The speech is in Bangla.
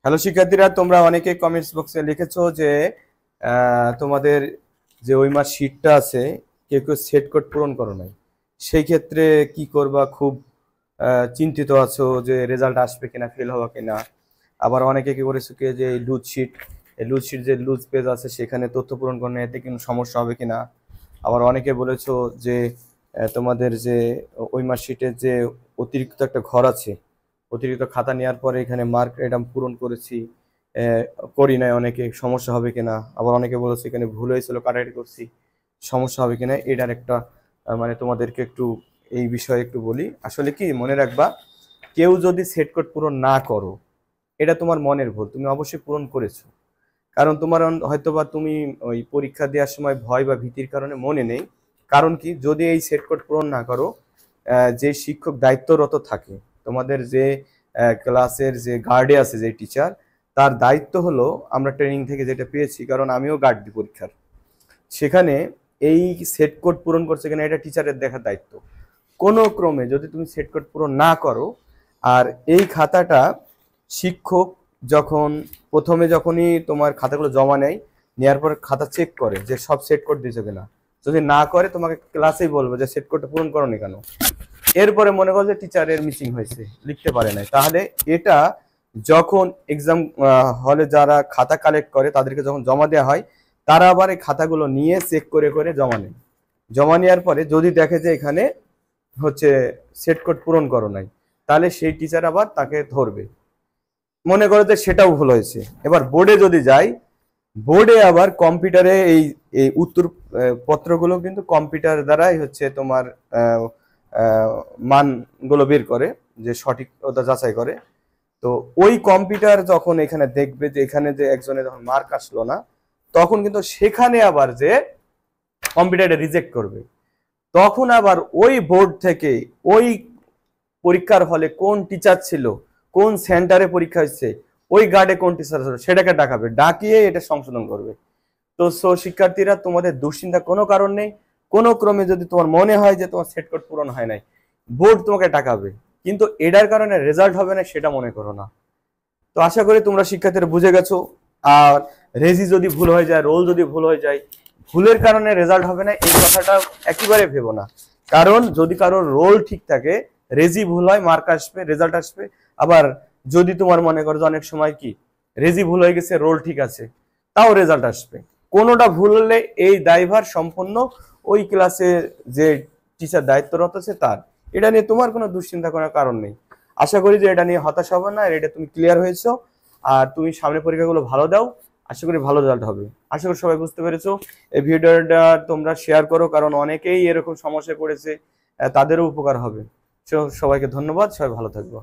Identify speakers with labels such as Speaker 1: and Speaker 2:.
Speaker 1: হ্যালো শিক্ষার্থীরা, তোমরা অনেকে কমেন্টস বক্সে লিখেছো যে তোমাদের যে ওইমার শিটটা আছে কেউ কেউ সেট কোড পূরণ করো নাই। সেই ক্ষেত্রে কি করবা? খুব চিন্তিত আছো যে রেজাল্ট আসবে কিনা, ফেল হওয়া কিনা। আবার অনেকে কি করেছো কি যে এই লুজ শিট যে লুজ পেজ আছে সেখানে তথ্য পূরণ করলে এতে কোনো সমস্যা হবে কিনা। আবার অনেকে বলেছো যে তোমাদের যে ওইমার শিটের যে অতিরিক্ত একটা ঘর আছে, অতিরিক্ত খাতা নেওয়ার পরে এখানে মার্ক এটা পূরণ করেছি, আহ, করি নাই, অনেকে সমস্যা হবে কিনা। আবার অনেকে বলেছে এখানে ভুল হয়েছিল, কাটাকাটি করছি, সমস্যা হবে কিনা। এটার একটা মানে তোমাদেরকে একটু এই বিষয়ে একটু বলি। আসলে কি মনে রাখবা, কেউ যদি সেট কোড পূরণ না করো, এটা তোমার মনের ভুল, তুমি অবশ্যই পূরণ করেছো। কারণ তোমার হয়তোবা তুমি ওই পরীক্ষা দেওয়ার সময় ভয় বা ভীতির কারণে মনে নেই। কারণ কি, যদি এই সেট কোড পূরণ না করো, যে শিক্ষক দায়িত্বরত থাকে, তোমাদের যে ক্লাসের যে গার্ডে আছে যে টিচার, তার দায়িত্ব হলো, আমরা ট্রেনিং থেকে যেটা পেয়েছি, কারণ আমিও গার্ড দিই পরীক্ষার, সেখানে এই সেট কোড পূরণ করছে কিনা এটা টিচারের দেখার দায়িত্ব। কোনো ক্রমে যদি তুমি সেট কোড পূরণ না করো, আর এই খাতাটা শিক্ষক যখন যখনই তোমার খাতাগুলো জমা নেয়, নেওয়ার পর খাতা চেক করে যে সব সেট কোড দিয়েছে কিনা। যদি না করে তোমাকে ক্লাসেই বলবো যে সেট কোডটা পূরণ করো নি কেন। এরপরে মনে করো যে টিচারের মিসিং হয়েছে, লিখতে পারে নাই, তাহলে এটা যখন এক্সাম হলে যারা খাতা কালেক্ট করে তাদেরকে যখন জমা দেওয়া হয়, তারা আবার এই খাতাগুলো নিয়ে চেক করে করে জমা নেয়। জমা নেওয়ার পরে যদি দেখে যে এখানে হচ্ছে সেট কোড পূরণ করো নাই, তাহলে সেই টিচার আবার তাকে ধরবে। মনে করো যে সেটাও ভুল হয়েছে, এবার বোর্ডে যদি যাই, বোর্ডে আবার কম্পিউটারে এই এই উত্তর পত্রগুলো কিন্তু কম্পিউটার দ্বারাই হচ্ছে তোমার আহ, আহ, মানগুলো বের করে, যে সঠিক ওটা যাচাই করে। তো ওই কম্পিউটার যখন এখানে দেখবে যে এখানে যে একজনের যখন মার্ক আসলো না, তখন কিন্তু সেখানে আবার যে কম্পিউটারটা রিজেক্ট করবে। তখন আবার ওই বোর্ড থেকে ওই পরীক্ষার হলে কোন টিচার ছিল, কোন সেন্টারে পরীক্ষা হচ্ছে, ওই গার্ডে কোন টিচার ছিল, সেটাকে ডাকাবে, ডাকিয়ে এটা সংশোধন করবে। তো শিক্ষার্থীরা, তোমাদের দুশ্চিন্তা কোনো কারণ নেই। কোনো ক্রমে যদি তোমার মনে হয় যে তোমার সেট কোড পূরণ হয় নাই, বোর্ড তোমাকে ডাকাবে, কিন্তু এটার কারণে রেজাল্ট হবে না সেটা মনে করো না। তো আশা করি তোমরা শিক্ষার্থীরা বুঝে গেছো। আর রেজি যদি ভুল হয়ে যায়, রোল যদি ভুল হয়ে যায়, ভুলের কারণে রেজাল্ট হবে না এই কথাটা একেবারে ভেবো না। কারণ যদি কারোর রোল ঠিক থাকে, রেজি ভুল হয়, মার্ক আসবে, রেজাল্ট আসবে। আবার যদি তোমার মনে করো যে অনেক সময় কি রেজি ভুল হয়ে গেছে, রোল ঠিক আছে, তাও রেজাল্ট আসবে। কোনোটা ভুল হলে এই দায়ভার সম্পূর্ণ ওই ক্লাসে যে টিচার দায়িত্বরত আছে তার। এটা নিয়ে তোমার কোনো দুশ্চিন্তা করার কারণ নেই। আশা করি যে এটা নিয়ে হতাশ হবে না, আর এটা তুমি ক্লিয়ার হয়েছো। আর তুমি সামনে পরীক্ষাগুলো ভালো দাও, আশা করি ভালো রেজাল্ট হবে। আশা করি সবাই বুঝতে পেরেছো। এই ভিডিওটা তোমরা শেয়ার করো, কারণ অনেকেই এরকম সমস্যায় পড়েছে, তাদেরও উপকার হবে। সবাইকে ধন্যবাদ, সবাই ভালো থাকবো।